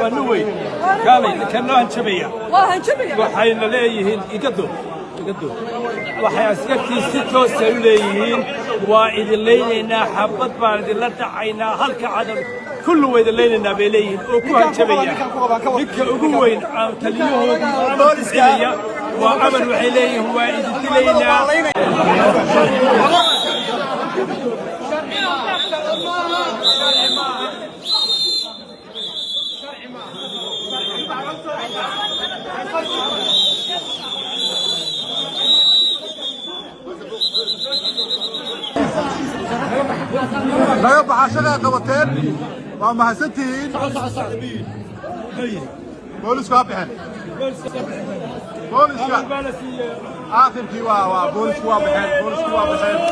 ونوي قال كنا هنشبيه وحين ليهين يقدو waxay askartii si toos ah u leeyihiin waa idin leynaynaa xabad baan idin la dhacaynaa halka cadad kullu way idin leynaynaa bay leeyihiin oo ku hanjabaya midka ugu weyn taliyahooda booliska waa amar waxay leeyihiin waa idin dilaynaa لا يبقى عشان قوتين وما حسنتين بوليس واضحين بوليس آخر كيوا بوليس واضحين